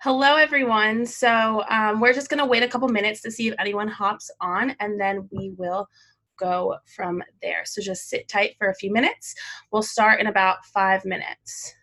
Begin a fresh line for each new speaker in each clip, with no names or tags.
Hello, everyone. So we're just going to wait a couple minutes to see if anyone hops on, and then we will go from there. So just sit tight for a few minutes. We'll start in about 5 minutes.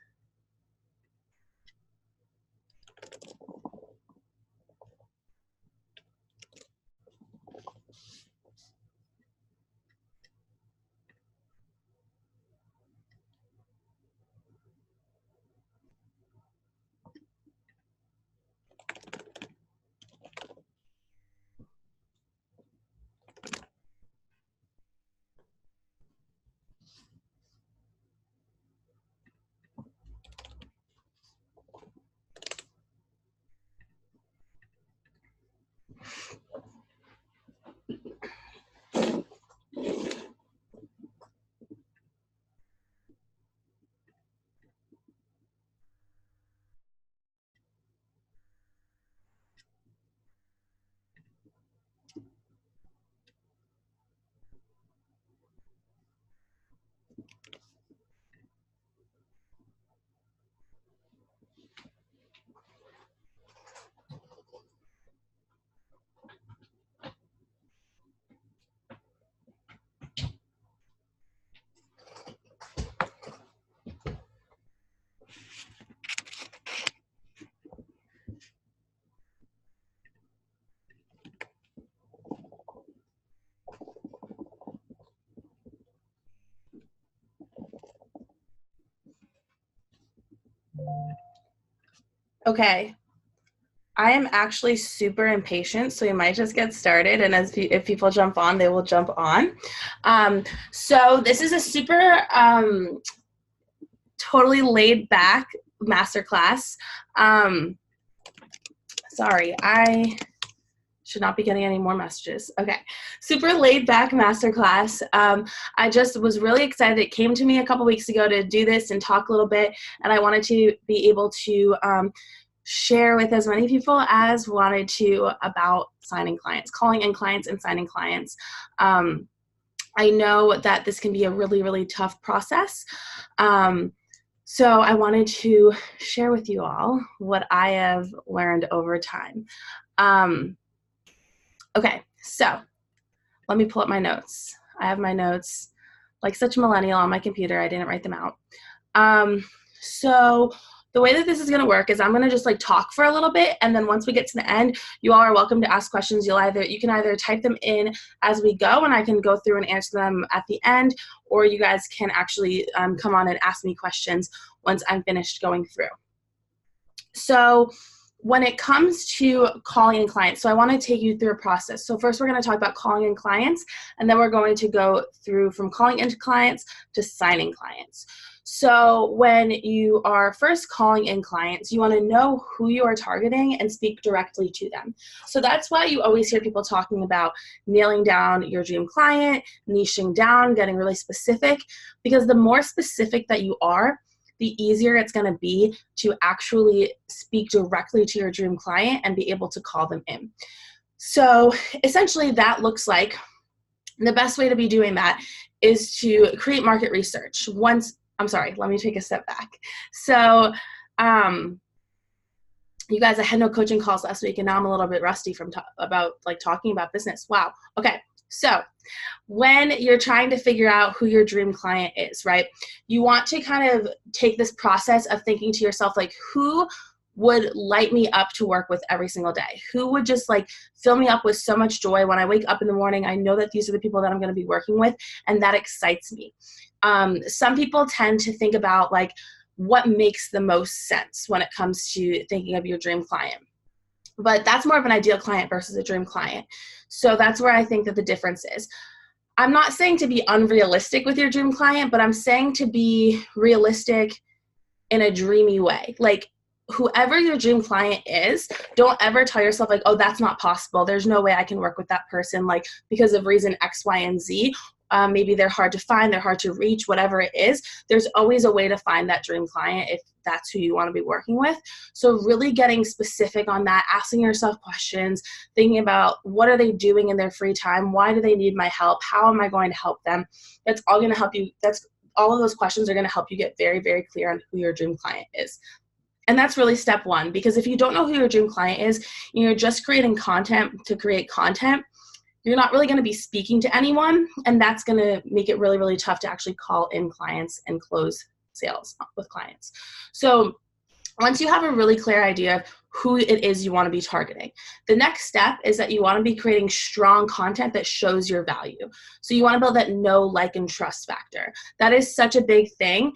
Okay. I am actually super impatient, so we might just get started. And if people jump on, they will jump on. So this is a super totally laid back masterclass. Sorry, I should not be getting any more messages. Okay, super laid back masterclass. I just was really excited. It came to me a couple weeks ago to do this and talk a little bit, and I wanted to be able to share with as many people as wanted to about signing clients, calling in clients and signing clients. I know that this can be a really, really tough process. So I wanted to share with you all what I have learned over time. Okay, so let me pull up my notes. I have my notes like such a millennial on my computer. I didn't write them out. So the way that this is going to work is I'm going to just like talk for a little bit, and then once we get to the end, you all are welcome to ask questions. You can either type them in as we go, and I can go through and answer them at the end, or you guys can actually come on and ask me questions once I'm finished going through. So when it comes to calling in clients, so I want to take you through a process. So first we're going to talk about calling in clients, and then we're going to go through from calling into clients to signing clients. So when you are first calling in clients, you want to know who you are targeting and speak directly to them. So that's why you always hear people talking about nailing down your dream client, niching down, getting really specific, because the more specific that you are, the easier it's going to be to actually speak directly to your dream client and be able to call them in. So essentially that looks like the best way to be doing that is to create market research. Let me take a step back. So you guys, I had no coaching calls last week, and now I'm a little bit rusty from talking about business. Wow. Okay. So when you're trying to figure out who your dream client is, right, you want to kind of take this process of thinking to yourself, like, who would light me up to work with every single day? Who would just like fill me up with so much joy when I wake up in the morning? I know that these are the people that I'm going to be working with, and that excites me. Some people tend to think about like what makes the most sense when it comes to thinking of your dream client. But that's more of an ideal client versus a dream client. So that's where I think that the difference is. I'm not saying to be unrealistic with your dream client, but I'm saying to be realistic in a dreamy way. Like, whoever your dream client is, don't ever tell yourself like, oh, that's not possible. There's no way I can work with that person, like, because of reason X, Y, and Z. Maybe they're hard to find, they're hard to reach, whatever it is. There's always a way to find that dream client if that's who you want to be working with. So really getting specific on that, asking yourself questions, thinking about what are they doing in their free time? Why do they need my help? How am I going to help them? That's all going to help you. All of those questions are going to help you get very, very clear on who your dream client is. And that's really step one, because if you don't know who your dream client is, you're just creating content to create content, you're not really going to be speaking to anyone, and that's going to make it really, really tough to actually call in clients and close sales with clients. So once you have a really clear idea of who it is you want to be targeting, the next step is that you want to be creating strong content that shows your value. So you want to build that know, like, and trust factor. That is such a big thing.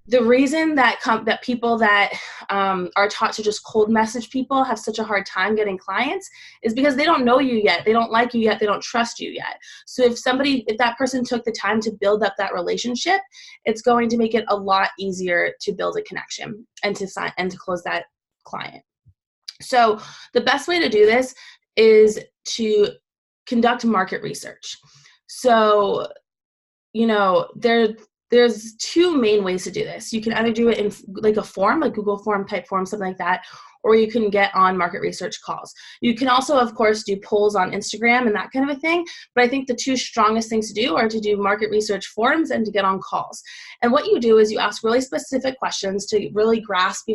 The reason that people that are taught to just cold message people have such a hard time getting clients is because they don't know you yet, they don't like you yet, they don't trust you yet. So if that person took the time to build up that relationship, it's going to make it a lot easier to build a connection and to sign and to close that client. So the best way to do this is to conduct market research. So, there's two main ways to do this. You can either do it in like a form, like Google form, type form, something like that, or you can get on market research calls. You can also, of course, do polls on Instagram and that kind of a thing, but I think the two strongest things to do are to do market research forums and to get on calls. And what you do is you ask really specific questions to really grasp,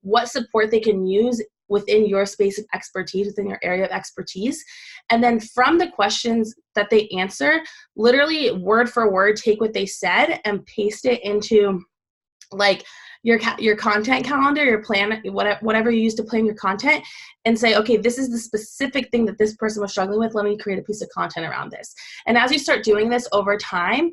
what support they can use within your space of expertise, within your area of expertise. And then from the questions that they answer, literally word for word, take what they said and paste it into like your content calendar, your plan, whatever you use to plan your content, and say, okay, this is the specific thing that this person was struggling with. Let me create a piece of content around this. And as you start doing this over time,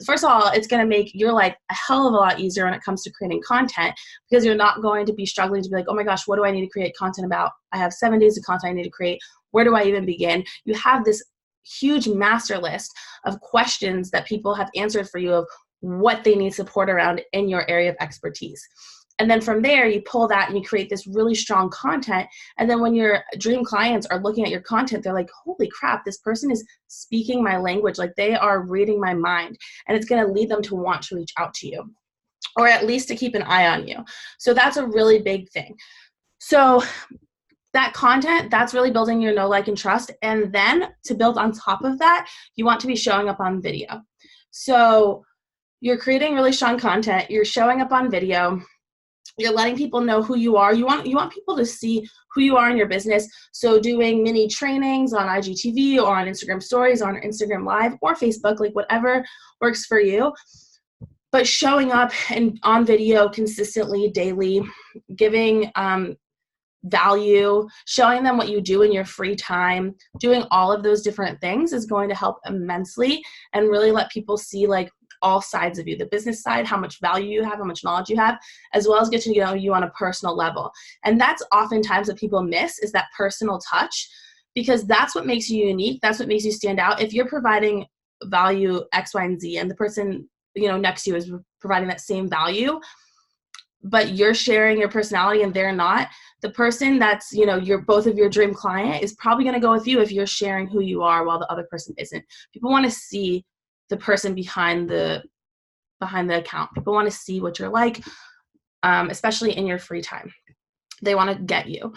first of all, it's going to make your life a hell of a lot easier when it comes to creating content, because you're not going to be struggling to be like, oh my gosh, what do I need to create content about? I have 7 days of content I need to create. Where do I even begin? You have this huge master list of questions that people have answered for you of what they need support around in your area of expertise. And then from there, you pull that and you create this really strong content. And then when your dream clients are looking at your content, they're like, holy crap, this person is speaking my language. Like, they are reading my mind. And it's going to lead them to want to reach out to you, or at least to keep an eye on you. So that's a really big thing. So that content, that's really building your know, like, and trust. And then to build on top of that, you want to be showing up on video. So you're creating really strong content, you're showing up on video, you're letting people know who you are. You want people to see who you are in your business. So doing mini trainings on IGTV or on Instagram stories, on Instagram Live or Facebook, like whatever works for you. But showing up and on video consistently, daily, giving value, showing them what you do in your free time, doing all of those different things is going to help immensely and really let people see like all sides of you, the business side, how much value you have, how much knowledge you have, as well as get to know you on a personal level. And that's oftentimes what people miss, is that personal touch, because that's what makes you unique. That's what makes you stand out. If you're providing value X, Y, and Z, and the person next to you is providing that same value, but you're sharing your personality and they're not, the person that's, both of your dream client is probably going to go with you if you're sharing who you are while the other person isn't. People want to see the person behind the account. People want to see what you're like, especially in your free time. They want to get you.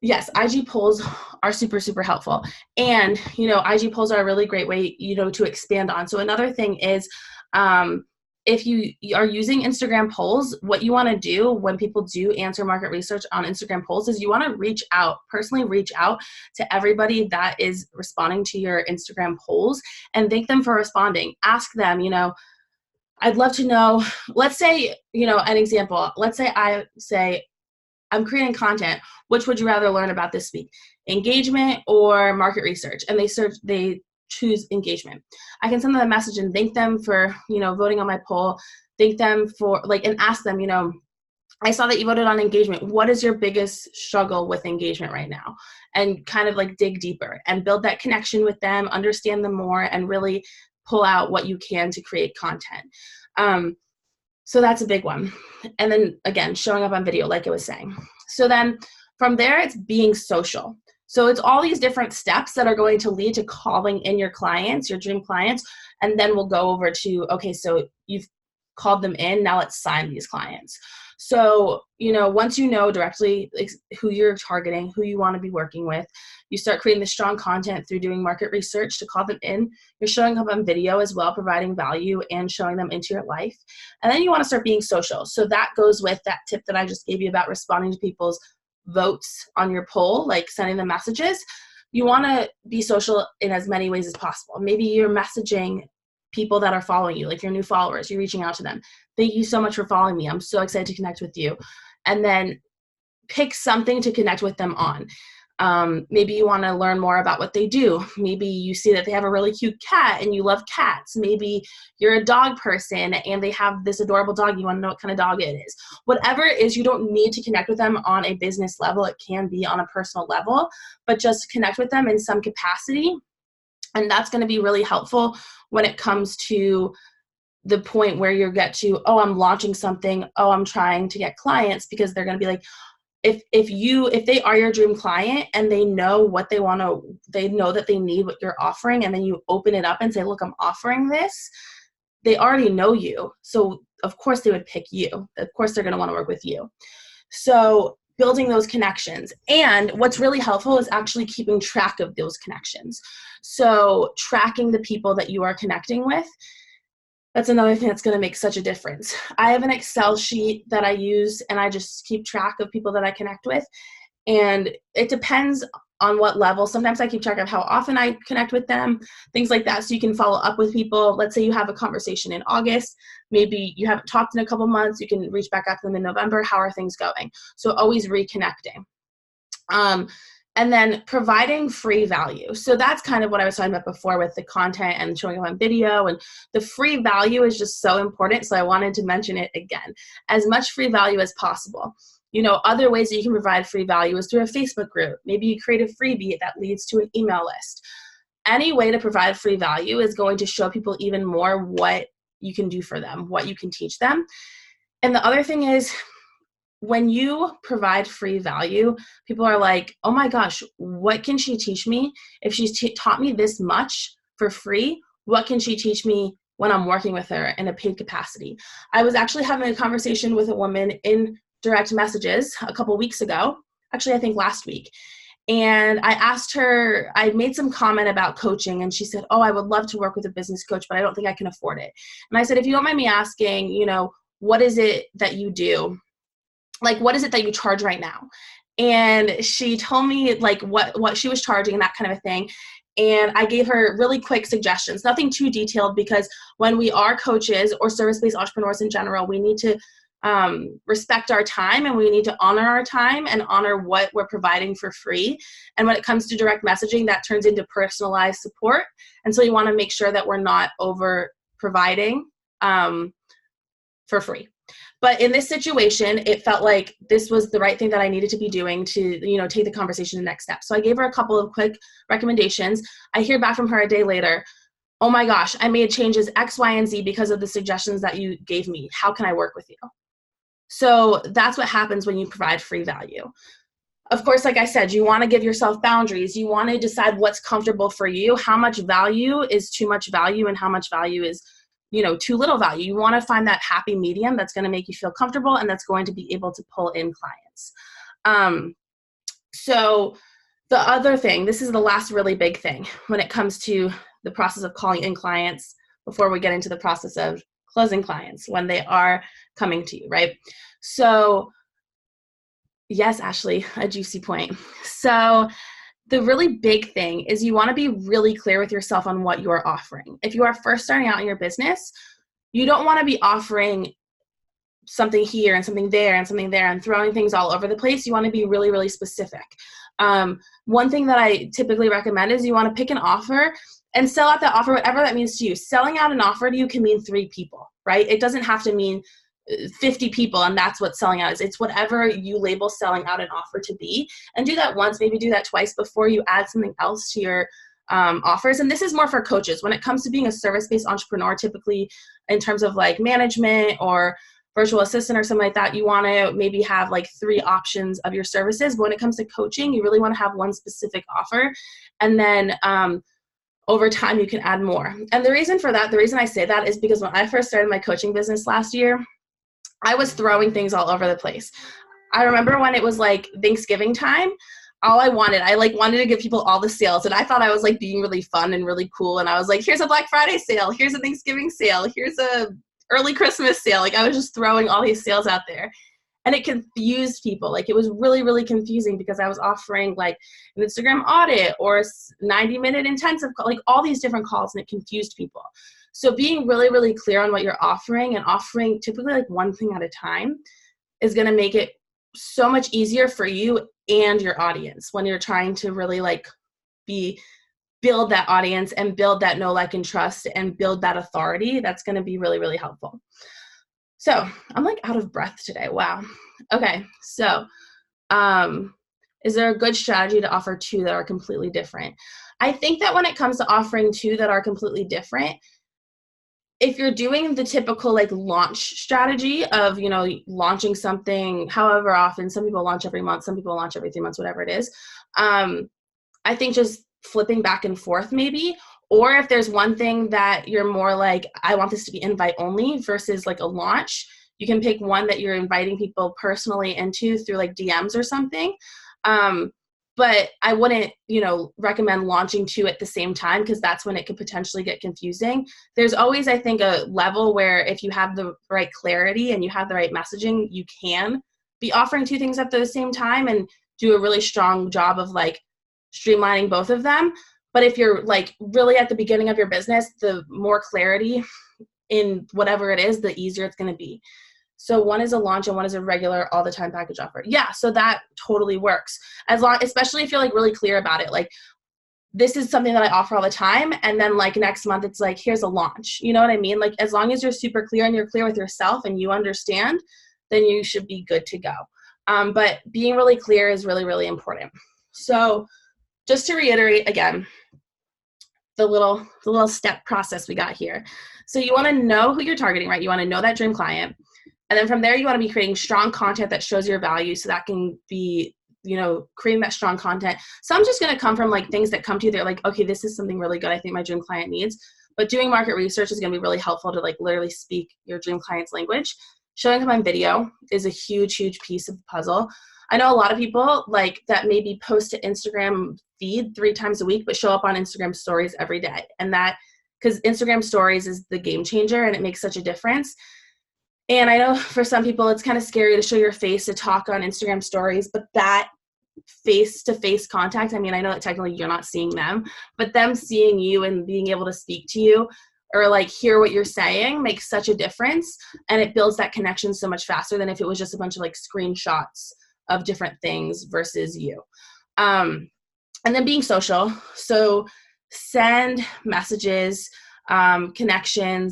Yes, IG polls are super, super helpful. And, IG polls are a really great way, to expand on. So another thing is, if you are using Instagram polls, what you want to do when people do answer market research on Instagram polls is you want to personally reach out to everybody that is responding to your Instagram polls and thank them for responding. Ask them, I'd love to know, let's say, an example, let's say I say, I'm creating content. Which would you rather learn about this week? Engagement or market research? And they choose engagement. I can send them a message and thank them for, voting on my poll. Thank them for and ask them, I saw that you voted on engagement. What is your biggest struggle with engagement right now? And kind of dig deeper and build that connection with them, understand them more, and really pull out what you can to create content. So that's a big one. And then again, showing up on video, like I was saying. So then from there, it's being social. So it's all these different steps that are going to lead to calling in your clients, your dream clients, and then we'll go over to, okay, so you've called them in, now let's sign these clients. So, once you know directly who you're targeting, who you want to be working with, you start creating the strong content through doing market research to call them in. You're showing up on video as well, providing value and showing them into your life. And then you want to start being social. So that goes with that tip that I just gave you about responding to people's votes on your poll, like sending them messages. You want to be social in as many ways as possible. Maybe you're messaging people that are following you, like your new followers, you're reaching out to them. Thank you so much for following me. I'm so excited to connect with you. And then pick something to connect with them on. Maybe you want to learn more about what they do. Maybe you see that they have a really cute cat and you love cats. Maybe you're a dog person and they have this adorable dog. You want to know what kind of dog it is. Whatever it is, you don't need to connect with them on a business level. It can be on a personal level, but just connect with them in some capacity. And that's going to be really helpful when it comes to the point where you get to, oh, I'm launching something. Oh, I'm trying to get clients, because they're going to be like, if they are your dream client and they know what they want to, they know that they need what you're offering, and then you open it up and say, look, I'm offering this, they already know you. So of course they would pick you. Of course they're going to want to work with you. So building those connections. And what's really helpful is actually keeping track of those connections. So tracking the people that you are connecting with. That's another thing that's going to make such a difference. I have an Excel sheet that I use, and I just keep track of people that I connect with. And it depends on what level. Sometimes I keep track of how often I connect with them, things like that. So you can follow up with people. Let's say you have a conversation in August. Maybe you haven't talked in a couple months. You can reach back out to them in November. How are things going? So always reconnecting. And then providing free value. So that's kind of what I was talking about before with the content and showing up on video, and the free value is just so important. So I wanted to mention it again, as much free value as possible. Other ways that you can provide free value is through a Facebook group. Maybe you create a freebie that leads to an email list. Any way to provide free value is going to show people even more what you can do for them, what you can teach them. And the other thing is, when you provide free value, people are like, oh my gosh, what can she teach me? If she's taught me this much for free, what can she teach me when I'm working with her in a paid capacity? I was actually having a conversation with a woman in direct messages a couple weeks ago, actually I think last week. And I asked her, I made some comment about coaching, and she said, oh, I would love to work with a business coach, but I don't think I can afford it. And I said, if you don't mind me asking, what is it that you do? Like, what is it that you charge right now? And she told me like what she was charging and that kind of a thing. And I gave her really quick suggestions, nothing too detailed, because when we are coaches or service-based entrepreneurs in general, we need to respect our time, and we need to honor our time and honor what we're providing for free. And when it comes to direct messaging, that turns into personalized support. And so you want to make sure that we're not over providing for free. But in this situation, it felt like this was the right thing that I needed to be doing to, take the conversation to the next step. So I gave her a couple of quick recommendations. I hear back from her a day later. Oh my gosh, I made changes X, Y, and Z because of the suggestions that you gave me. How can I work with you? So that's what happens when you provide free value. Of course, like I said, you want to give yourself boundaries. You want to decide what's comfortable for you, how much value is too much value, and how much value is too little value. You want to find that happy medium that's going to make you feel comfortable and that's going to be able to pull in clients. So the other thing, this is the last really big thing when it comes to the process of calling in clients before we get into the process of closing clients when they are coming to you, right? So yes, Ashley, a juicy point. So the really big thing is you want to be really clear with yourself on what you're offering. If you are first starting out in your business, you don't want to be offering something here and something there and something there and throwing things all over the place. You want to be really, really specific. One thing that I typically recommend is you want to pick an offer and sell out that offer, whatever that means to you. Selling out an offer to you can mean 3 people, right? It doesn't have to mean 50 people, and that's what selling out is. It's whatever you label selling out an offer to be, and do that once, maybe do that twice before you add something else to your offers. And this is more for coaches. When it comes to being a service-based entrepreneur, typically in terms of like management or virtual assistant or something like that, you want to maybe have like 3 options of your services. But when it comes to coaching, you really want to have one specific offer, and then over time you can add more. And the reason for that, the reason I say that is because when I first started my coaching business last year, I was throwing things all over the place. I remember when it was like Thanksgiving time, I like wanted to give people all the sales, and I thought I was like being really fun and really cool. And I was like, here's a Black Friday sale, here's a Thanksgiving sale, here's a early Christmas sale. Like I was just throwing all these sales out there, and it confused people. Like it was really, really confusing because I was offering like an Instagram audit or 90-minute intensive, like all these different calls, and it confused people. So being really, really clear on what you're offering and offering typically like one thing at a time is going to make it so much easier for you and your audience when you're trying to really like build that audience and build that know, like, and trust and build that authority. That's going to be really, really helpful. So I'm like out of breath today. Wow. Okay. So, is there a good strategy to offer two that are completely different? I think that when it comes to offering two that are completely different, if you're doing the typical like launch strategy of, you know, launching something however often, some people launch every month, some people launch every 3 months, whatever it is. I think just flipping back and forth maybe, or if there's one thing that you're more like, I want this to be invite only versus like a launch, you can pick one that you're inviting people personally into through like DMs or something. But I wouldn't, you know, recommend launching two at the same time because that's when it could potentially get confusing. There's always, I think, a level where if you have the right clarity and you have the right messaging, you can be offering two things at the same time and do a really strong job of like streamlining both of them. But if you're like really at the beginning of your business, the more clarity in whatever it is, the easier it's going to be. So one is a launch and one is a regular all the time package offer. Yeah, so that totally works. Especially if you're like really clear about it. Like this is something that I offer all the time, and then like next month it's like here's a launch. You know what I mean? Like as long as you're super clear and you're clear with yourself and you understand, then you should be good to go. But being really clear is really, really important. So just to reiterate again, the little step process we got here. So you want to know who you're targeting, right? You want to know that dream client. And then from there, you want to be creating strong content that shows your value. So that can be, you know, creating that strong content. Some just going to come from like things that come to you. They're like, okay, this is something really good I think my dream client needs. But doing market research is going to be really helpful to like literally speak your dream client's language. Showing them on video is a huge, huge piece of the puzzle. I know a lot of people like that maybe post to Instagram feed 3 times a week, but show up on Instagram stories every day. And that, because Instagram stories is the game changer and it makes such a difference. And I know for some people, it's kind of scary to show your face to talk on Instagram stories, but that face-to-face contact, I mean, I know that technically you're not seeing them, but them seeing you and being able to speak to you or like hear what you're saying makes such a difference. And it builds that connection so much faster than if it was just a bunch of like screenshots of different things versus you. And then being social. So send messages, connection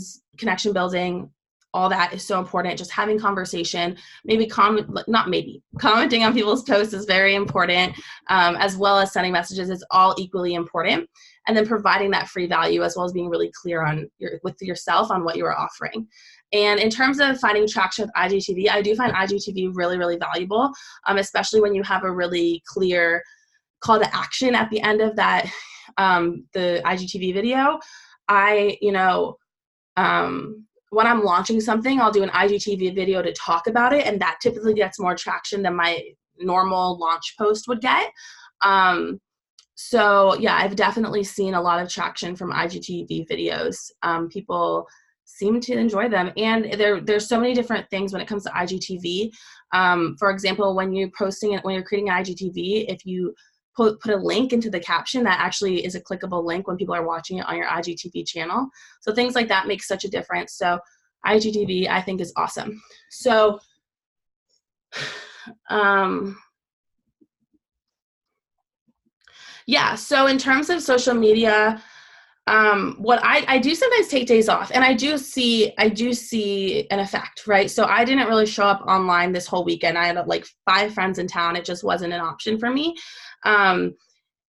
building, all that is so important. Just having conversation, commenting on people's posts is very important, as well as sending messages is all equally important. And then providing that free value as well as being really clear with yourself on what you are offering. And in terms of finding traction with IGTV, I do find IGTV really, really valuable, especially when you have a really clear call to action at the end of that, the IGTV video. When I'm launching something, I'll do an IGTV video to talk about it, and that typically gets more traction than my normal launch post would get. So yeah, I've definitely seen a lot of traction from IGTV videos. People seem to enjoy them, and there's so many different things when it comes to IGTV. For example, when you're creating an IGTV, if you put a link into the caption, that actually is a clickable link when people are watching it on your IGTV channel. So things like that make such a difference. So IGTV, I think, is awesome. So yeah, so in terms of social media, what I do sometimes take days off, and I do see an effect, right? So I didn't really show up online this whole weekend. I had like 5 friends in town. It just wasn't an option for me.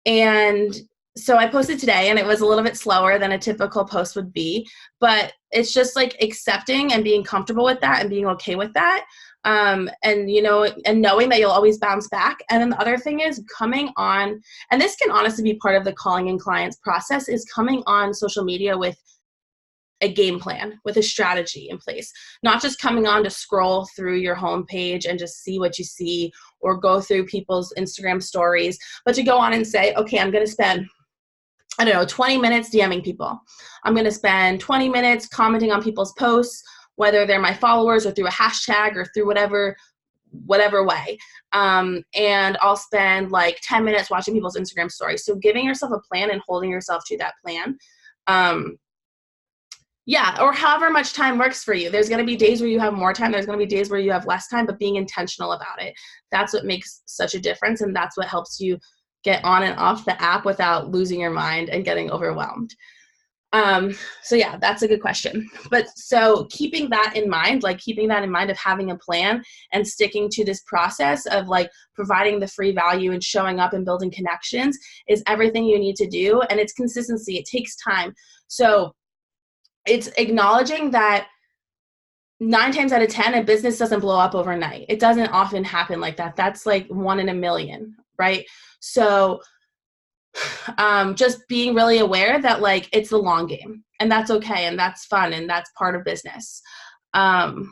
And so I posted today, and it was a little bit slower than a typical post would be, but it's just like accepting and being comfortable with that and being okay with that. And knowing that you'll always bounce back. And then the other thing is coming on, and this can honestly be part of the calling in clients process, is coming on social media with a game plan with a strategy in place, not just coming on to scroll through your homepage and just see what you see or go through people's Instagram stories, but to go on and say, okay, I'm going to spend, I don't know, 20 minutes DMing people. I'm going to spend 20 minutes commenting on people's posts, whether they're my followers or through a hashtag or through whatever way. And I'll spend like 10 minutes watching people's Instagram stories. So giving yourself a plan and holding yourself to that plan. Yeah, or however much time works for you. There's going to be days where you have more time. There's going to be days where you have less time, but being intentional about it. That's what makes such a difference. And that's what helps you get on and off the app without losing your mind and getting overwhelmed. So yeah, that's a good question. But so keeping that in mind of having a plan and sticking to this process of like providing the free value and showing up and building connections is everything you need to do. And it's consistency. It takes time. So it's acknowledging that 9 times out of 10, a business doesn't blow up overnight. It doesn't often happen like that. That's like 1 in a million, right? So just being really aware that like it's the long game, and that's okay, and that's fun, and that's part of business. You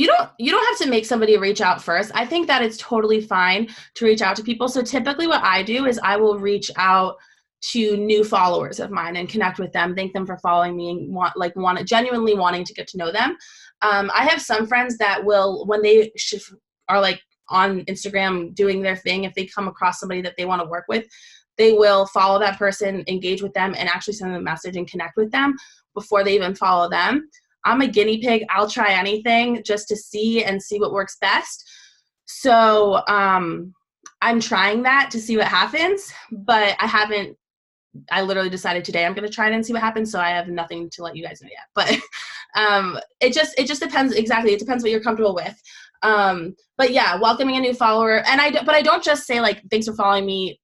don't have to make somebody reach out first. I think that it's totally fine to reach out to people. So typically what I do is I will reach out to new followers of mine and connect with them, thank them for following me, and genuinely wanting to get to know them. I have some friends that will, when they are like on Instagram doing their thing, if they come across somebody that they want to work with, they will follow that person, engage with them, and actually send them a message and connect with them before they even follow them. I'm a guinea pig. I'll try anything just to see what works best. So I'm trying that to see what happens, but I literally decided today I'm going to try it and see what happens. So I have nothing to let you guys know yet, but it just depends. Exactly. It depends what you're comfortable with. But yeah, welcoming a new follower. And I don't just say like, thanks for following me,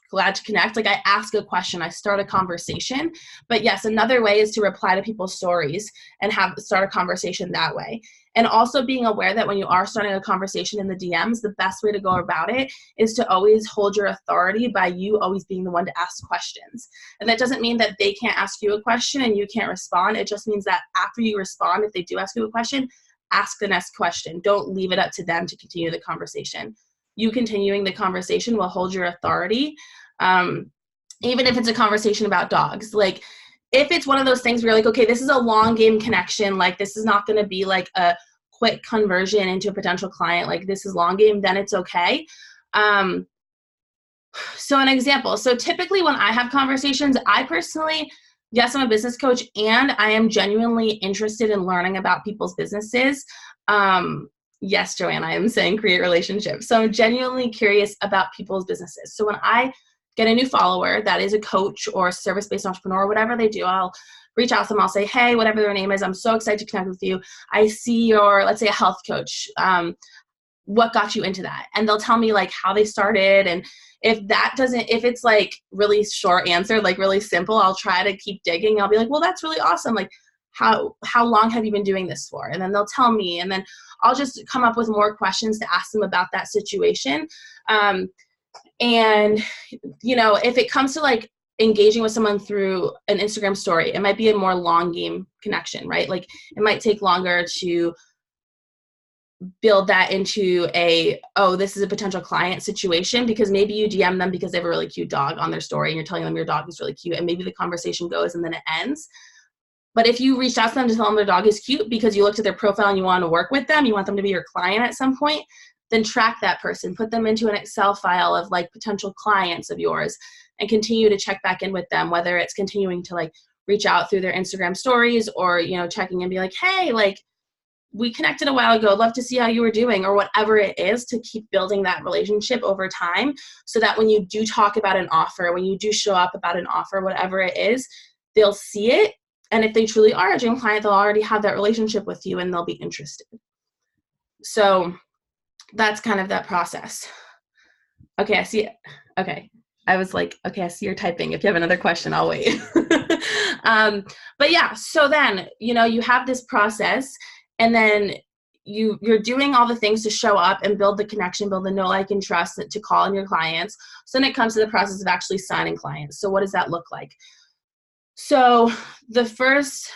glad to connect. Like I ask a question, I start a conversation. But yes, another way is to reply to people's stories and start a conversation that way. And also being aware that when you are starting a conversation in the DMs, the best way to go about it is to always hold your authority by you always being the one to ask questions. And that doesn't mean that they can't ask you a question and you can't respond. It just means that after you respond, if they do ask you a question, ask the next question. Don't leave it up to them to continue the conversation. You continuing the conversation will hold your authority. Even if it's a conversation about dogs, like if it's one of those things where you're like, okay, this is a long game connection, like this is not going to be like a quick conversion into a potential client, like this is long game, then it's okay. So an example, so typically when I have conversations, I personally, yes, I'm a business coach and I am genuinely interested in learning about people's businesses. Yes, Joanne, I am saying create relationships. So I'm genuinely curious about people's businesses. So when I get a new follower that is a coach or a service-based entrepreneur, whatever they do, I'll reach out to them. I'll say, hey, whatever their name is, I'm so excited to connect with you. I see you're, let's say, a health coach. What got you into that? And they'll tell me like how they started. And if it's like really short answer, like really simple, I'll try to keep digging. I'll be like, well, that's really awesome. Like how long have you been doing this for? And then they'll tell me, and then I'll just come up with more questions to ask them about that situation. And, you know, if it comes to like engaging with someone through an Instagram story, it might be a more long game connection, right? Like it might take longer to build that into this is a potential client situation, because maybe you DM them because they have a really cute dog on their story and you're telling them your dog is really cute, and maybe the conversation goes and then it ends. But if you reached out to them to tell them their dog is cute because you looked at their profile and you want to work with them, you want them to be your client at some point, then track that person, put them into an Excel file of like potential clients of yours and continue to check back in with them, whether it's continuing to like reach out through their Instagram stories or, you know, checking and be like, hey, like we connected a while ago, love to see how you were doing, or whatever it is, to keep building that relationship over time so that when you do talk about an offer, when you do show up about an offer, whatever it is, they'll see it. And if they truly are a dream client, they'll already have that relationship with you and they'll be interested. So that's kind of that process. Okay, I see it. Okay. I was like, okay, I see you're typing. If you have another question, I'll wait. But yeah, so then, you know, you have this process and then you're doing all the things to show up and build the connection, build the know, like, and trust to call in your clients. So then it comes to the process of actually signing clients. So what does that look like? So the first,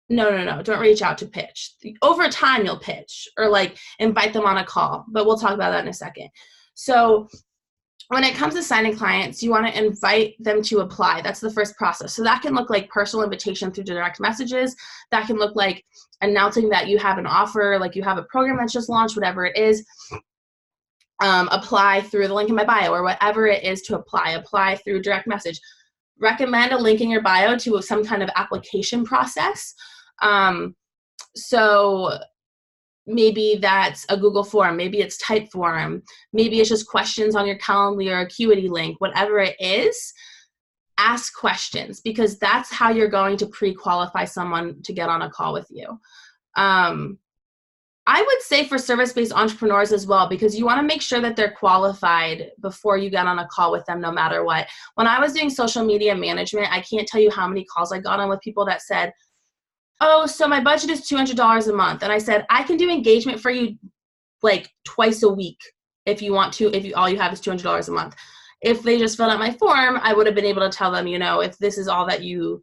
no, don't reach out to pitch. Over time, you'll pitch or like invite them on a call, but we'll talk about that in a second. So when it comes to signing clients, you want to invite them to apply. That's the first process. So that can look like personal invitation through direct messages. That can look like announcing that you have an offer, like you have a program that's just launched, whatever it is. Apply through the link in my bio or whatever it is to apply through direct message. Recommend a link in your bio to some kind of application process. So maybe that's a Google form, maybe it's Typeform, maybe it's just questions on your Calendly or Acuity link, whatever it is, ask questions because that's how you're going to pre-qualify someone to get on a call with you. I would say for service-based entrepreneurs as well, because you want to make sure that they're qualified before you get on a call with them no matter what. When I was doing social media management, I can't tell you how many calls I got on with people that said, oh, so my budget is $200 a month. And I said, I can do engagement for you like twice a week if you want to, all you have is $200 a month. If they just filled out my form, I would have been able to tell them, if this is all that you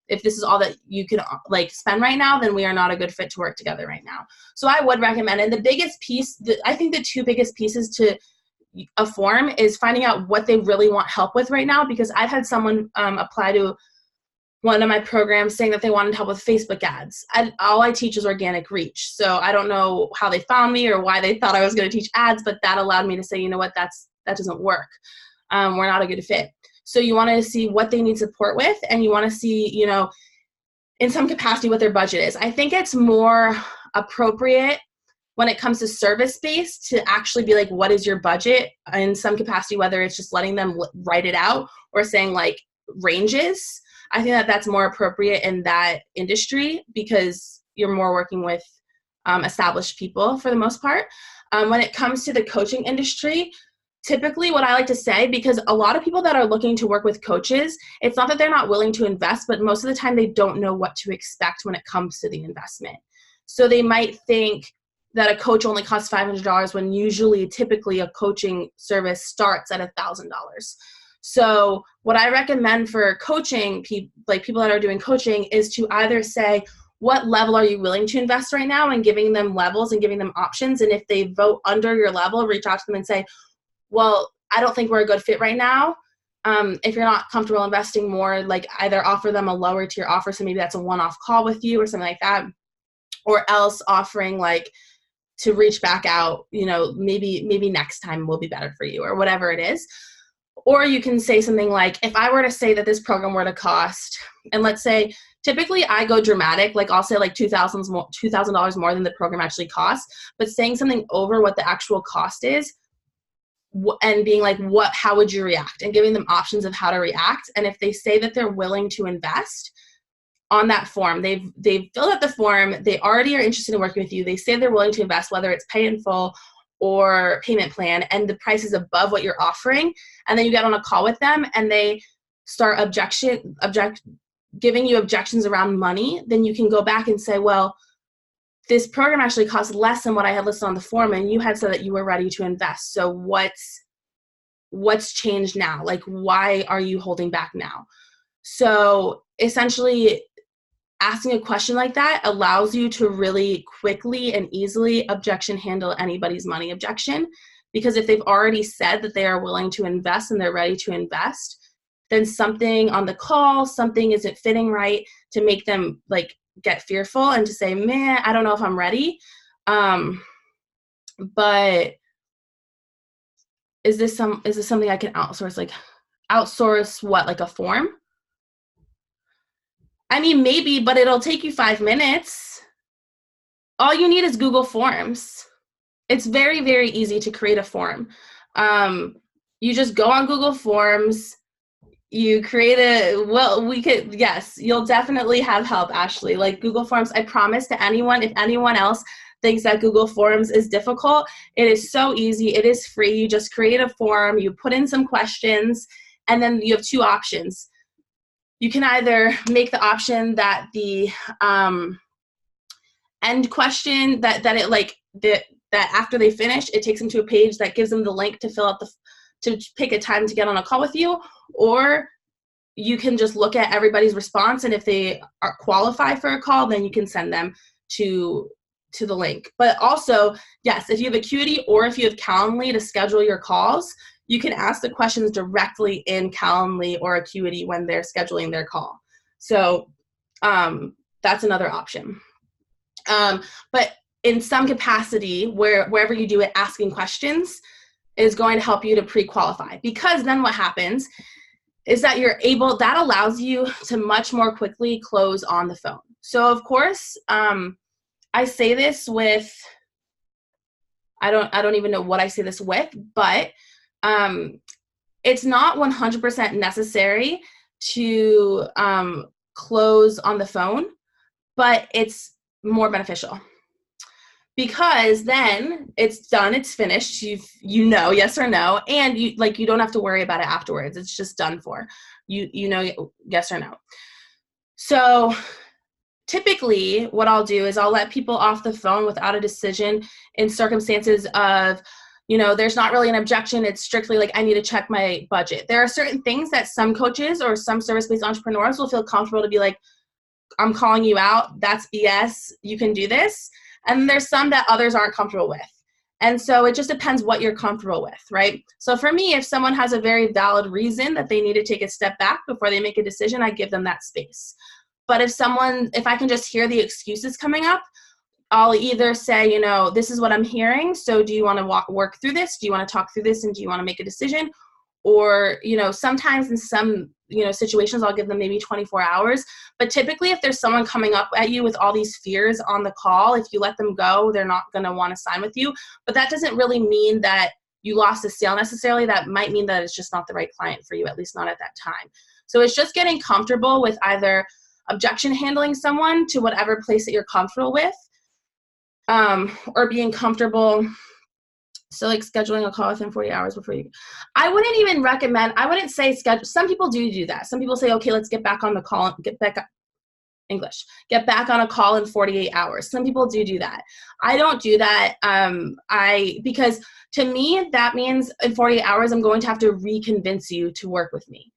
can like spend right now, then we are not a good fit to work together right now. So I would recommend, and the biggest piece, I think the two biggest pieces to a form is finding out what they really want help with right now, because I've had someone apply to one of my programs saying that they wanted help with Facebook ads. All I teach is organic reach. So I don't know how they found me or why they thought I was going to teach ads, but that allowed me to say, you know what, that doesn't work. We're not a good fit. So you want to see what they need support with, and you want to see, in some capacity what their budget is. I think it's more appropriate when it comes to service-based to actually be like, what is your budget in some capacity, whether it's just letting them write it out or saying like ranges. I think that that's more appropriate in that industry because you're more working with established people for the most part. When it comes to the coaching industry, typically what I like to say, because a lot of people that are looking to work with coaches, it's not that they're not willing to invest, but most of the time they don't know what to expect when it comes to the investment. So they might think that a coach only costs $500 when typically a coaching service starts at $1,000. So what I recommend for coaching, people that are doing coaching, is to either say, what level are you willing to invest right now, and giving them levels and giving them options. And if they vote under your level, reach out to them and say, well, I don't think we're a good fit right now. If you're not comfortable investing more, like either offer them a lower tier offer, so maybe that's a one-off call with you or something like that, or else offering like to reach back out, maybe next time will be better for you or whatever it is. Or you can say something like, if I were to say that this program were to cost, and let's say, typically I go dramatic, like I'll say like $2,000 more than the program actually costs, but saying something over what the actual cost is and being like, how would you react? And giving them options of how to react. And if they say that they're willing to invest on that form, they've filled out the form, they already are interested in working with you, they say they're willing to invest, whether it's pay in full or payment plan, and the price is above what you're offering, and then you get on a call with them and they start giving you objections around money, then you can go back and say, well, this program actually costs less than what I had listed on the form, and you had said that you were ready to invest. So what's changed now? Like, why are you holding back now? So essentially, asking a question like that allows you to really quickly and easily objection handle anybody's money objection, because if they've already said that they are willing to invest and they're ready to invest, then something on the call, something isn't fitting right to make them like get fearful and to say, man, I don't know if I'm ready. But is this something I can outsource? Like outsource what, like a form? I mean, maybe, but it'll take you 5 minutes. All you need is Google Forms. It's very, very easy to create a form. You just go on Google Forms, you create yes, you'll definitely have help, Ashley. Like Google Forms, I promise to anyone, if anyone else thinks that Google Forms is difficult, it is so easy. It is free. You just create a form, you put in some questions, and then you have two options. You can either make the option that the end question that after they finish, it takes them to a page that gives them the link to fill out to pick a time to get on a call with you, or you can just look at everybody's response, and if they are qualified for a call, then you can send them to the link. But also, yes, if you have Acuity or if you have Calendly to schedule your calls, you can ask the questions directly in Calendly or Acuity when they're scheduling their call. So that's another option. But in some capacity, wherever you do it, asking questions is going to help you to pre-qualify, because then what happens is that that allows you to much more quickly close on the phone. So of course, I say this with, I don't even know what I say this with, but it's not 100% necessary to close on the phone, but it's more beneficial. Because then it's done, it's finished, you know yes or no, and you don't have to worry about it afterwards. It's just done for. You know yes or no. So typically what I'll do is I'll let people off the phone without a decision in circumstances of, there's not really an objection. It's strictly like, I need to check my budget. There are certain things that some coaches or some service-based entrepreneurs will feel comfortable to be like, I'm calling you out. That's BS. You can do this. And there's some that others aren't comfortable with. And so it just depends what you're comfortable with, right? So for me, if someone has a very valid reason that they need to take a step back before they make a decision, I give them that space. But if I can just hear the excuses coming up, I'll either say, this is what I'm hearing. So do you want to work through this? Do you want to talk through this? And do you want to make a decision? Or, sometimes in some, situations, I'll give them maybe 24 hours. But typically, if there's someone coming up at you with all these fears on the call, if you let them go, they're not going to want to sign with you. But that doesn't really mean that you lost a sale necessarily. That might mean that it's just not the right client for you, at least not at that time. So it's just getting comfortable with either objection handling someone to whatever place that you're comfortable with, or being comfortable. So like scheduling a call within 40 hours before you, I wouldn't say schedule. Some people do that. Some people say, okay, let's get back on the call, get back on a call in 48 hours. Some people do that. I don't do that. Because to me, that means in 48 hours, I'm going to have to reconvince you to work with me.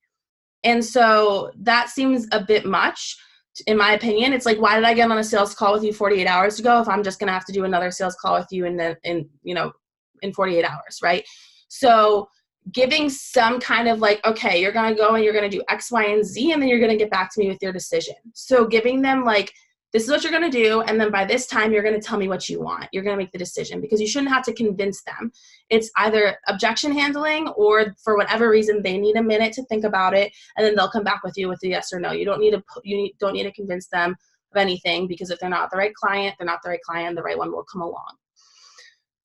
And so that seems a bit much. In my opinion, it's like, why did I get on a sales call with you 48 hours ago if I'm just going to have to do another sales call with you in 48 hours, right? So giving some kind of like, okay, you're going to go and you're going to do X, Y, and Z, and then you're going to get back to me with your decision. So giving them like, this is what you're going to do, and then by this time, you're going to tell me what you want. You're going to make the decision, because you shouldn't have to convince them. It's either objection handling, or for whatever reason, they need a minute to think about it, and then they'll come back with you with a yes or no. You don't need to convince them of anything, because if they're not the right client, they're not the right client. The right one will come along.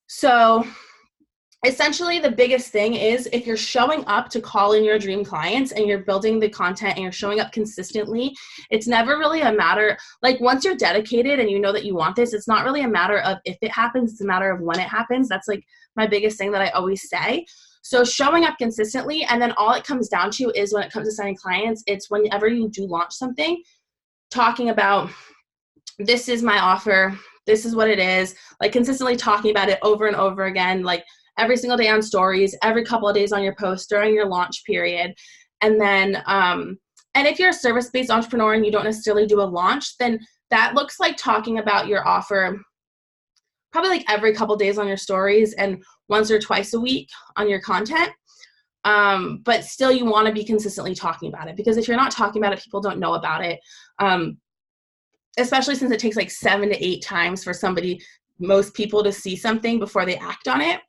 So essentially, the biggest thing is if you're showing up to call in your dream clients and you're building the content and you're showing up consistently, it's never really a matter, like once you're dedicated and you know that you want this, it's not really a matter of if it happens, it's a matter of when it happens. That's like my biggest thing that I always say. So showing up consistently, and then all it comes down to is when it comes to signing clients, it's whenever you do launch something, talking about, this is my offer, this is what it is, like consistently talking about it over and over again, like every single day on stories, every couple of days on your post during your launch period. And then, and if you're a service-based entrepreneur and you don't necessarily do a launch, then that looks like talking about your offer probably like every couple of days on your stories and once or twice a week on your content. But still you want to be consistently talking about it, because if you're not talking about it, people don't know about it. Especially since it takes like 7 to 8 times for most people to see something before they act on it.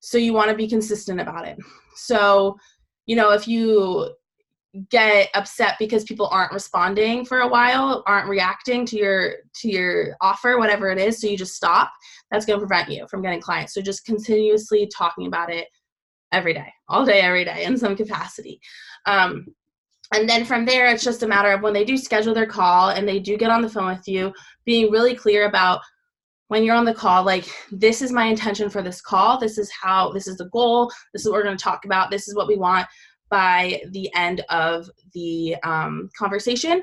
So you want to be consistent about it. So, if you get upset because people aren't responding for a while, aren't reacting to your offer, whatever it is, so you just stop, that's going to prevent you from getting clients. So just continuously talking about it every day, all day, every day in some capacity. And then from there, it's just a matter of when they do schedule their call and they do get on the phone with you, being really clear about when you're on the call, like, this is my intention for this call. This is the goal. This is what we're going to talk about. This is what we want by the end of the conversation.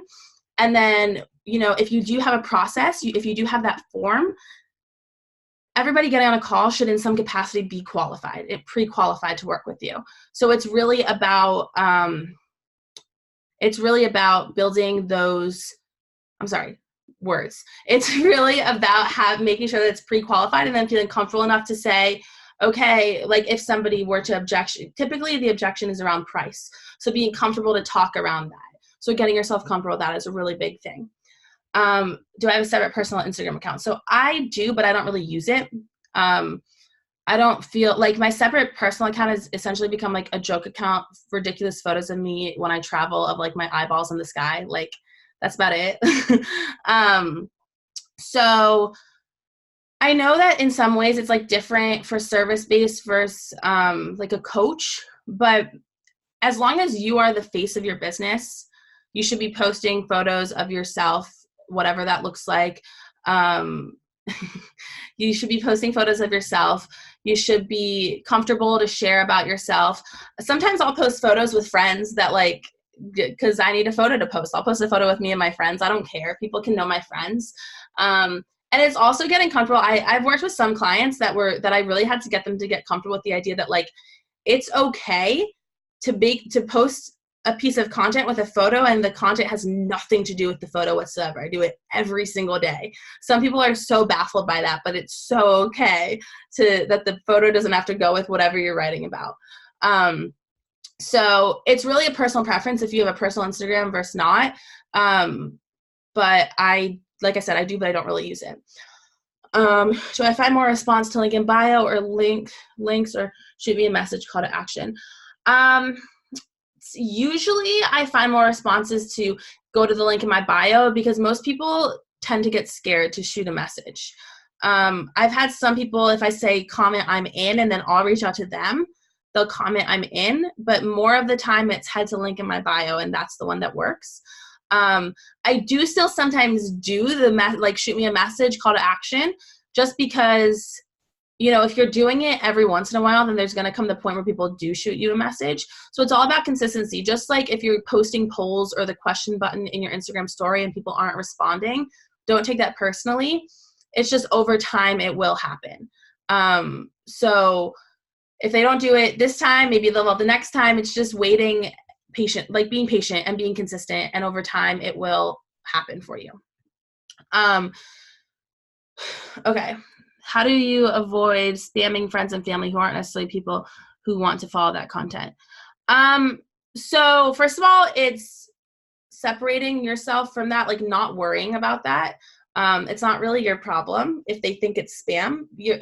And then, if you do have a process, if you do have that form, everybody getting on a call should in some capacity be pre-qualified to work with you. So it's really about It's really about building those, I'm sorry, words. It's really about making sure that it's pre-qualified and then feeling comfortable enough to say, okay, like if somebody were to objection, typically the objection is around price. So being comfortable to talk around that. So getting yourself comfortable with that is a really big thing. Do I have a separate personal Instagram account? So I do, but I don't really use it. I don't feel like my separate personal account has essentially become like a joke account, ridiculous photos of me when I travel of like my eyeballs in the sky. Like that's about it. So I know that in some ways it's like different for service-based versus like a coach, but as long as you are the face of your business, you should be posting photos of yourself, whatever that looks like. You should be posting photos of yourself. You should be comfortable to share about yourself. Sometimes I'll post photos with friends that like, because I need a photo to post. I'll post a photo with me and my friends. I don't care. People can know my friends. And it's also getting comfortable. I've worked with some clients that I really had to get them to get comfortable with the idea that like, it's okay to post a piece of content with a photo and the content has nothing to do with the photo whatsoever. I do it every single day. Some people are so baffled by that, but it's so okay that the photo doesn't have to go with whatever you're writing about. So it's really a personal preference if you have a personal Instagram versus not. But like I said, I do, but I don't really use it. Do I find more response to link in bio or links or shoot me a message call to action? Usually I find more responses to go to the link in my bio because most people tend to get scared to shoot a message. I've had some people, if I say comment I'm in and then I'll reach out to them, they'll comment I'm in, but more of the time it's head to link in my bio and that's the one that works. I do still sometimes do like shoot me a message call to action just because, you know, if you're doing it every once in a while, then there's going to come the point where people do shoot you a message. So it's all about consistency. Just like if you're posting polls or the question button in your Instagram story and people aren't responding, don't take that personally. It's just over time, it will happen. So if they don't do it this time, maybe they'll the next time. It's just waiting, patient, like being patient and being consistent. And over time, it will happen for you. Okay. How do you avoid spamming friends and family who aren't necessarily people who want to follow that content? So first of all, it's separating yourself from that, like not worrying about that. It's not really your problem if they think it's spam. You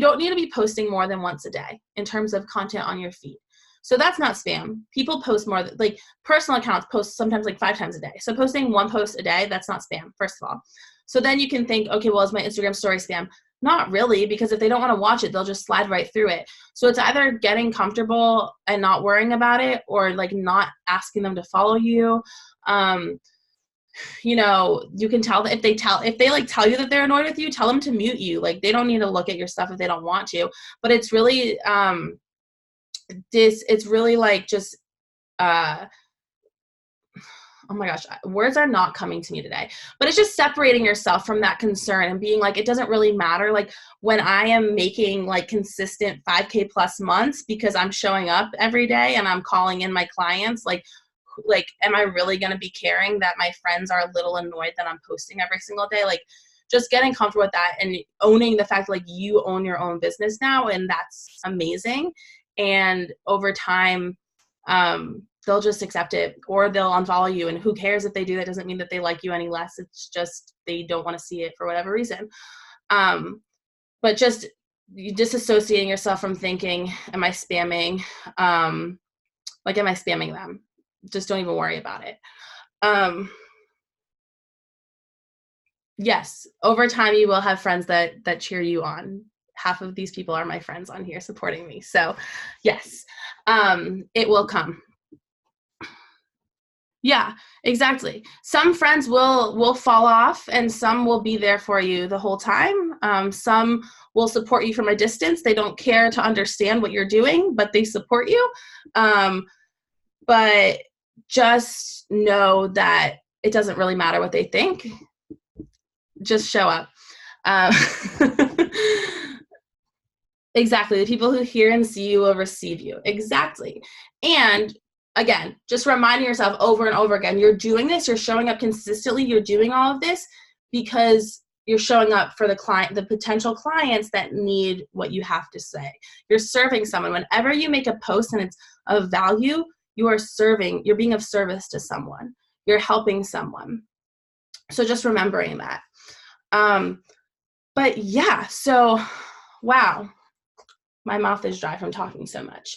don't need to be posting more than once a day in terms of content on your feed. So that's not spam. People post more, like personal accounts post sometimes like 5 times a day. So posting one post a day, that's not spam, first of all. So then you can think, okay, well, is my Instagram story spam? Not really, because if they don't want to watch it, they'll just slide right through it. So it's either getting comfortable and not worrying about it or like not asking them to follow you. You know, you can tell that if they like tell you that they're annoyed with you, tell them to mute you. Like they don't need to look at your stuff if they don't want to, but it's really, it's really like just, oh my gosh, words are not coming to me today, but it's just separating yourself from that concern and being like, it doesn't really matter. Like when I am making like consistent 5K plus months because I'm showing up every day and I'm calling in my clients, like, am I really going to be caring that my friends are a little annoyed that I'm posting every single day? Like just getting comfortable with that and owning the fact like you own your own business now. And that's amazing. And over time, they'll just accept it or they'll unfollow you. And who cares if they do? That doesn't mean that they like you any less. It's just they don't want to see it for whatever reason. But just disassociating yourself from thinking, am I spamming? Am I spamming them? Just don't even worry about it. Yes, over time you will have friends that cheer you on. Half of these people are my friends on here supporting me. So yes, it will come. Yeah, exactly. Some friends will fall off and some will be there for you the whole time. Some will support you from a distance. They don't care to understand what you're doing, but they support you. But just know that it doesn't really matter what they think. Just show up. Exactly. The people who hear and see you will receive you. Exactly. And again, just reminding yourself over and over again, you're doing this, you're showing up consistently, you're doing all of this because you're showing up for the client, the potential clients that need what you have to say. You're serving someone. Whenever you make a post and it's of value, you are serving, you're being of service to someone. You're helping someone. So just remembering that. But yeah, so wow, my mouth is dry from talking so much.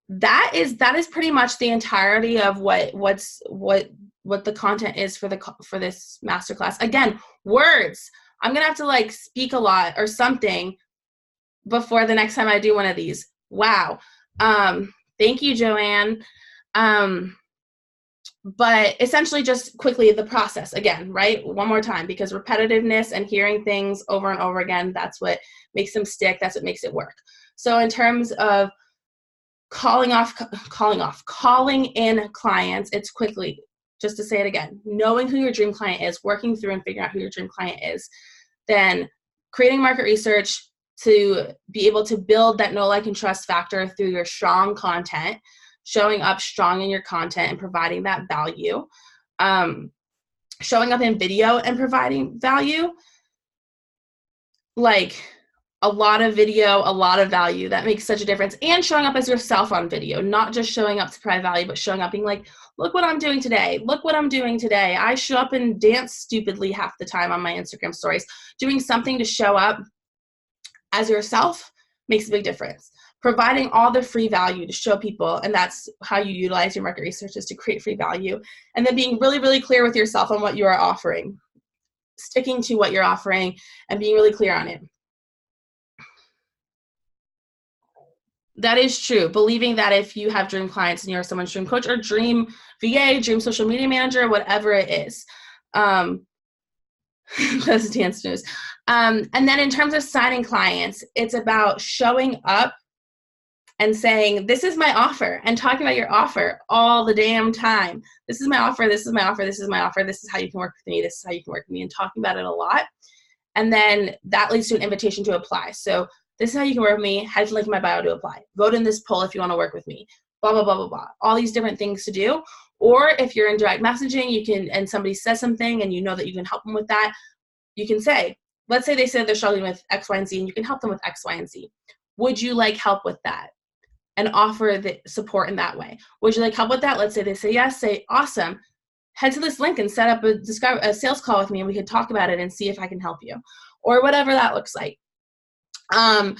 That is pretty much the entirety of what the content is for this masterclass. Again, words. I'm gonna have to like speak a lot or something before the next time I do one of these. Wow. Thank you, Joanne. But essentially just quickly the process again, right? One more time, because repetitiveness and hearing things over and over again, that's what makes them stick. That's what makes it work. So in terms of calling in clients, it's quickly, just to say it again, knowing who your dream client is, working through and figuring out who your dream client is, then creating market research to be able to build that know, like, and trust factor through your strong content, showing up strong in your content and providing that value, showing up in video and providing value, like a lot of video, a lot of value. That makes such a difference. And showing up as yourself on video, not just showing up to provide value, but showing up being like, look what I'm doing today. Look what I'm doing today. I show up and dance stupidly half the time on my Instagram stories. Doing something to show up as yourself makes a big difference. Providing all the free value to show people, and that's how you utilize your market research, is to create free value. And then being really, really clear with yourself on what you are offering. Sticking to what you're offering and being really clear on it. That is true. Believing that if you have dream clients and you're someone's dream coach or dream VA, dream social media manager, whatever it is. That's dance news. And then in terms of signing clients, it's about showing up and saying, this is my offer, and talking about your offer all the damn time. This is my offer, this is my offer, this is my offer, this is how you can work with me, this is how you can work with me, and talking about it a lot. And then that leads to an invitation to apply. So this is how you can work with me. Head to link in my bio to apply. Vote in this poll if you want to work with me. Blah, blah, blah, blah, blah. All these different things to do. Or if you're in direct messaging, you can, and somebody says something and you know that you can help them with that, you can say, let's say they said they're struggling with X, Y, and Z, and you can help them with X, Y, and Z. Would you like help with that? And offer the support in that way. Would you like help with that? Let's say they say yes, say awesome. Head to this link and set up a sales call with me, and we could talk about it and see if I can help you, or whatever that looks like. And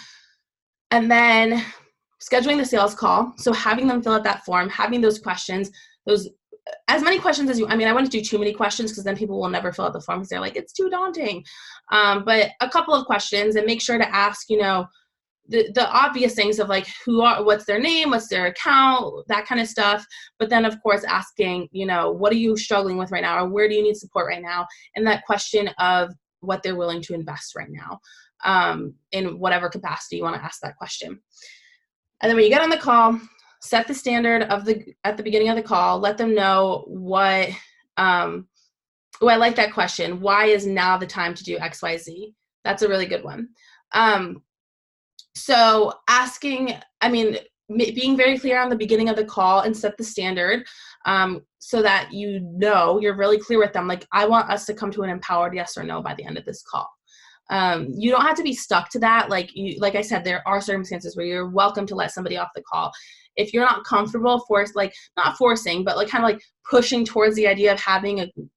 then scheduling the sales call. So having them fill out that form, having those questions, as many questions as you, I wouldn't do too many questions because then people will never fill out the form because they're like, it's too daunting. But a couple of questions, and make sure to ask, the obvious things of like what's their name, what's their account, that kind of stuff. But then of course asking, what are you struggling with right now, or where do you need support right now? And that question of what they're willing to invest right now, in whatever capacity you want to ask that question. And then when you get on the call, set the standard at the beginning of the call, let them know what, I like that question. Why is now the time to do X, Y, Z? That's a really good one. So asking, being very clear on the beginning of the call and set the standard, so that you're really clear with them. Like, I want us to come to an empowered yes or no by the end of this call. You don't have to be stuck to that. Like I said, there are circumstances where you're welcome to let somebody off the call. If you're not comfortable, not forcing, but like kind of like pushing towards the idea of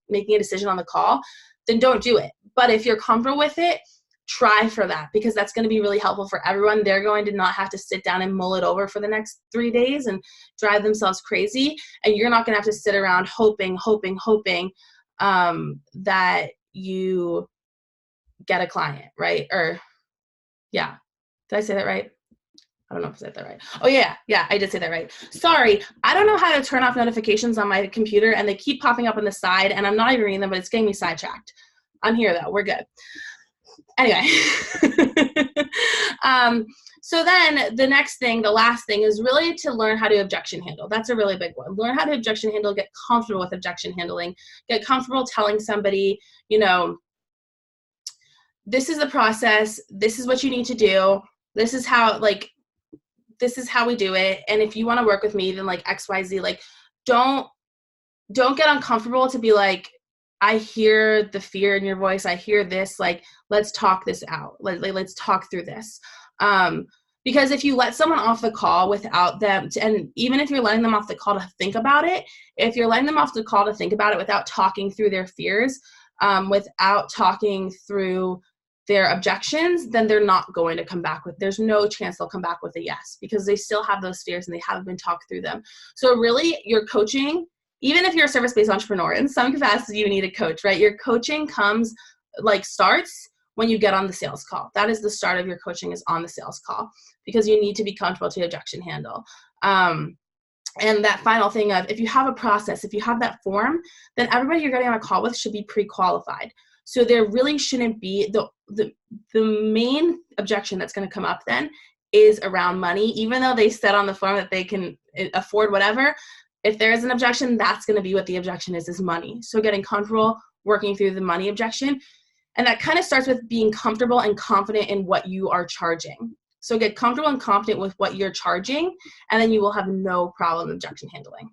making a decision on the call, then don't do it. But if you're comfortable with it, try for that, because that's going to be really helpful for everyone. They're going to not have to sit down and mull it over for the next 3 days and drive themselves crazy. And you're not going to have to sit around hoping that you get a client, right? Or yeah. Did I say that right? I don't know if I said that right. Oh yeah, I did say that right. Sorry, I don't know how to turn off notifications on my computer, and they keep popping up on the side, and I'm not even reading them, but it's getting me sidetracked. I'm here though, we're good. Anyway, so then the last thing is really to learn how to objection handle. That's a really big one. Learn how to objection handle, get comfortable with objection handling, get comfortable telling somebody, this is the process, this is what you need to do, this is how, this is how we do it. And if you want to work with me, then like XYZ, like don't get uncomfortable to be like, I hear the fear in your voice. I hear this, like, let's talk this out. Let's talk through this. Because if you let someone off the call without them, and even if you're letting them off the call to think about it, if you're letting them off the call to think about it without talking through their fears, without talking through their objections, then they're not going to come back with, there's no chance they'll come back with a yes, because they still have those fears and they haven't been talked through them. So really, your coaching, even if you're a service-based entrepreneur, in some capacity you need a coach, right? Your coaching starts when you get on the sales call. That is the start of your coaching, is on the sales call, because you need to be comfortable to objection handle. And that final thing of, if you have a process, if you have that form, then everybody you're getting on a call with should be pre-qualified. So there really shouldn't be, the main objection that's going to come up then is around money. Even though they said on the form that they can afford whatever, if there is an objection, that's going to be what the objection is money. So getting comfortable working through the money objection. And that kind of starts with being comfortable and confident in what you are charging. So get comfortable and confident with what you're charging, and then you will have no problem objection handling.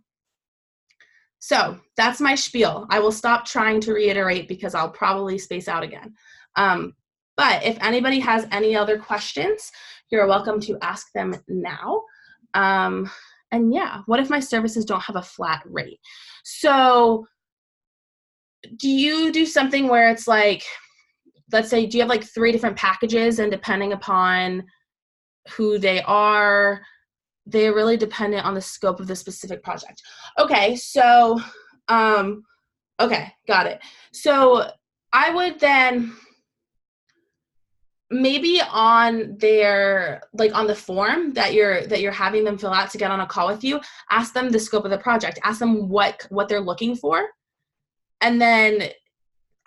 So that's my spiel. I will stop trying to reiterate because I'll probably space out again. But if anybody has any other questions, you're welcome to ask them now. And yeah, what if my services don't have a flat rate? So do you do something where it's like, let's say, do you have like 3 different packages, and depending upon who they are, they're really dependent on the scope of the specific project? Okay, so, okay, got it. So I would then, maybe on their, like on the form that you're having them fill out to get on a call with you, ask them the scope of the project, ask them what they're looking for, and then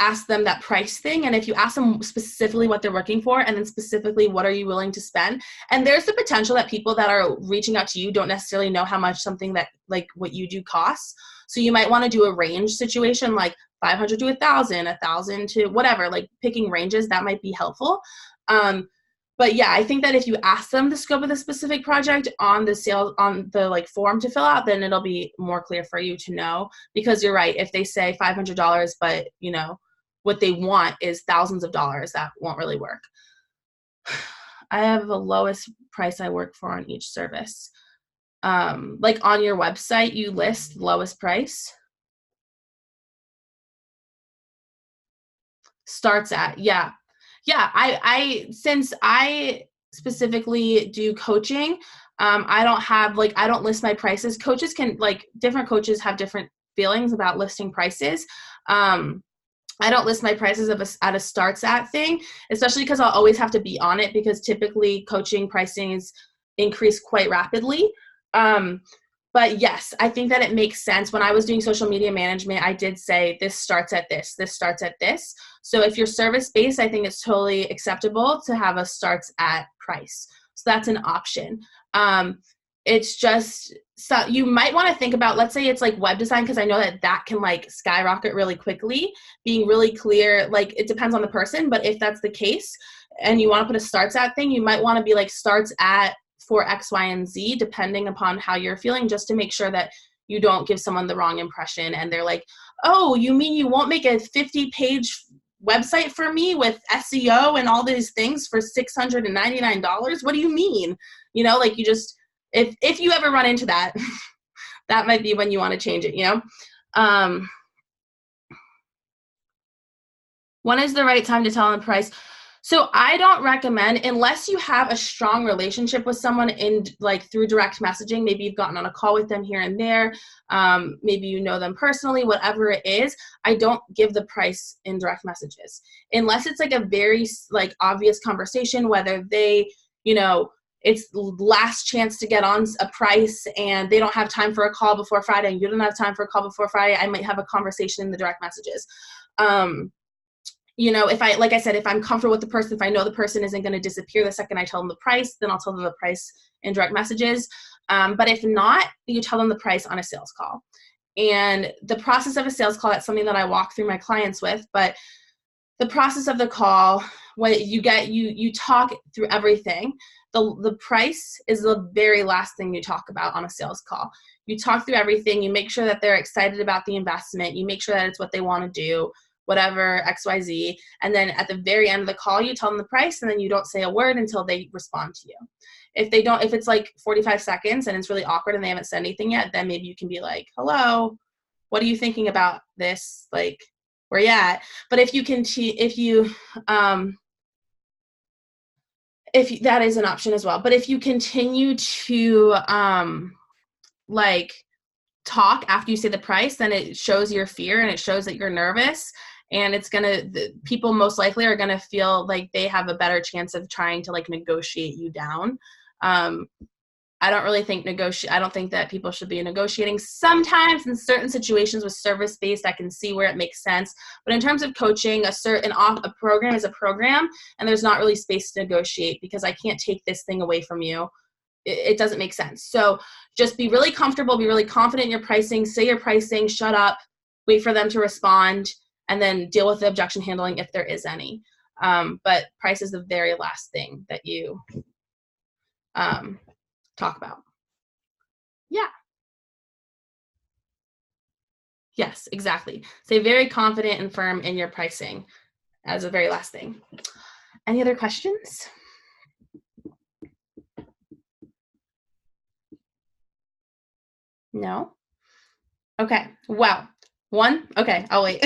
ask them that price thing. And if you ask them specifically what they're looking for, and then specifically what are you willing to spend, and there's the potential that people that are reaching out to you don't necessarily know how much something that, like what you do, costs. So you might want to do a range situation, like 500 to 1,000, 1,000 to whatever, like picking ranges, that might be helpful. But yeah, I think that if you ask them the scope of the specific project on the like form to fill out, then it'll be more clear for you to know, because you're right. If they say $500, but you know, what they want is thousands of dollars, that won't really work. I have the lowest price I work for on each service. Like on your website, you list lowest price. Starts at, yeah. I since I specifically do coaching, I don't list my prices. Coaches can, like, different coaches have different feelings about listing prices. I don't list my prices at a starts at thing, especially because I'll always have to be on it, because typically coaching pricing is increased quite rapidly. But yes, I think that it makes sense. When I was doing social media management, I did say this starts at this starts at this. So if you're service-based, I think it's totally acceptable to have a starts at price. So that's an option. It's just, so you might want to think about, let's say it's like web design, because I know that can like skyrocket really quickly. Being really clear, like it depends on the person, but if that's the case and you want to put a starts at thing, you might want to be like starts at for X, Y, and Z, depending upon how you're feeling, just to make sure that you don't give someone the wrong impression and they're like, oh, you mean you won't make a 50-page website for me with SEO and all these things for $699? What do you mean? You know, like, you just, if you ever run into that, that might be when you want to change it, you know? When is the right time to tell them the price? So I don't recommend, unless you have a strong relationship with someone in, like, through direct messaging, maybe you've gotten on a call with them here and there, maybe you know them personally, whatever it is, I don't give the price in direct messages. Unless it's like a very like obvious conversation, whether they, you know, it's last chance to get on a price and they don't have time for a call before Friday and you don't have time for a call before Friday, I might have a conversation in the direct messages. You know, if like I said, if I'm comfortable with the person, if I know the person isn't going to disappear the second I tell them the price, then I'll tell them the price in direct messages. But if not, you tell them the price on a sales call. And the process of a sales call, that's something that I walk through my clients with. But the process of the call, when you talk through everything. The price is the very last thing you talk about on a sales call. You talk through everything. You make sure that they're excited about the investment. You make sure that it's what they want to do, whatever, XYZ. And then at the very end of the call, you tell them the price, and then you don't say a word until they respond to you. If it's like 45 seconds and it's really awkward and they haven't said anything yet, then maybe you can be like, hello, what are you thinking about this? Like, where you at? But if that is an option as well. But if you continue to like talk after you say the price, then it shows your fear and it shows that you're nervous, and people most likely are gonna feel like they have a better chance of trying to like negotiate you down. I don't really think I don't think that people should be negotiating. Sometimes in certain situations with service-based, I can see where it makes sense. But in terms of coaching, a program is a program, and there's not really space to negotiate because I can't take this thing away from you. It doesn't make sense. So just be really comfortable, be really confident in your pricing, say your pricing, shut up, wait for them to respond, and then deal with the objection handling if there is any. But price is the very last thing that you talk about. Yeah. Yes, exactly. Stay very confident and firm in your pricing as a very last thing. Any other questions? No? Okay. Well, one? Okay, I'll wait.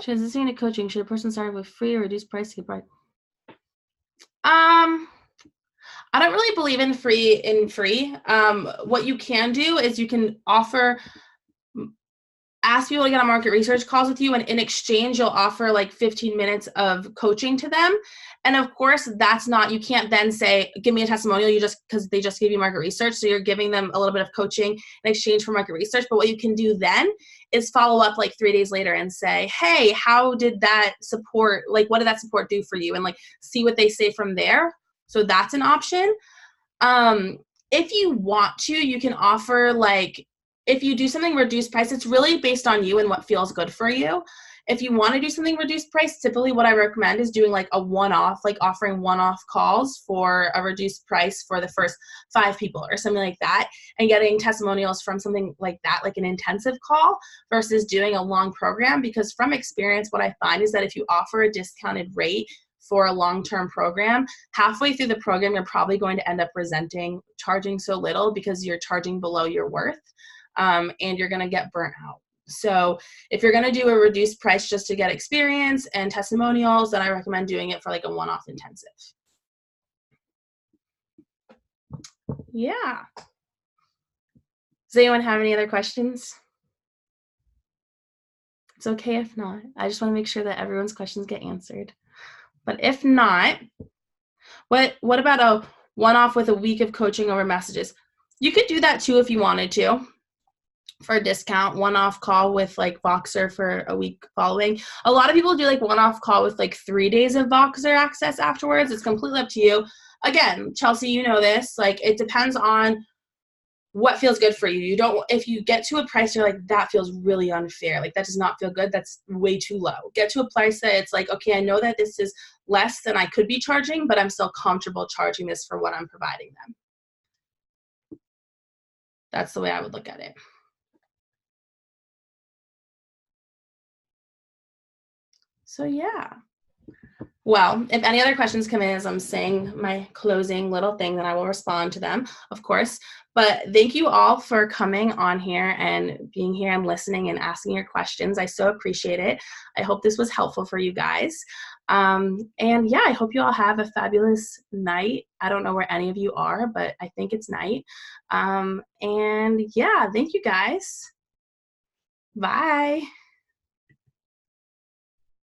Transitioning to coaching, should a person start with free or reduced price to get bright? I don't really believe in free. What you can do is you can ask people to get on market research calls with you, and in exchange, you'll offer like 15 minutes of coaching to them. And of course, you can't then say, give me a testimonial, because they just gave you market research. So you're giving them a little bit of coaching in exchange for market research. But what you can do then is follow up like 3 days later and say, hey, how did that support, like, what did that support do for you? And like, see what they say from there. So that's an option. If you want to, you can offer if you do something reduced price, it's really based on you and what feels good for you. If you want to do something reduced price, typically what I recommend is doing like a one-off, like offering one-off calls for a reduced price for the first 5 people or something like that, and getting testimonials from something like that, like an intensive call, versus doing a long program. Because from experience, what I find is that if you offer a discounted rate for a long-term program, halfway through the program, you're probably going to end up resenting charging so little because you're charging below your worth. And you're going to get burnt out. So if you're going to do a reduced price just to get experience and testimonials, then I recommend doing it for like a one-off intensive. Yeah. Does anyone have any other questions? It's okay if not. I just want to make sure that everyone's questions get answered. But if not, what about a one-off with a week of coaching over messages? You could do that too if you wanted to, for a discount, one-off call with like Voxer for a week following. A lot of people do like one-off call with like 3 days of Voxer access afterwards. It's completely up to you. Again, Chelsea, you know this, like it depends on what feels good for you. If you get to a price you're like, that feels really unfair, like that does not feel good, that's way too low. Get to a price that it's like, okay, I know that this is less than I could be charging, but I'm still comfortable charging this for what I'm providing them. That's the way I would look at it. So yeah. Well, if any other questions come in as I'm saying my closing little thing, then I will respond to them, of course. But thank you all for coming on here and being here and listening and asking your questions. I so appreciate it. I hope this was helpful for you guys. And yeah, I hope you all have a fabulous night. I don't know where any of you are, but I think it's night. And yeah, thank you guys. Bye.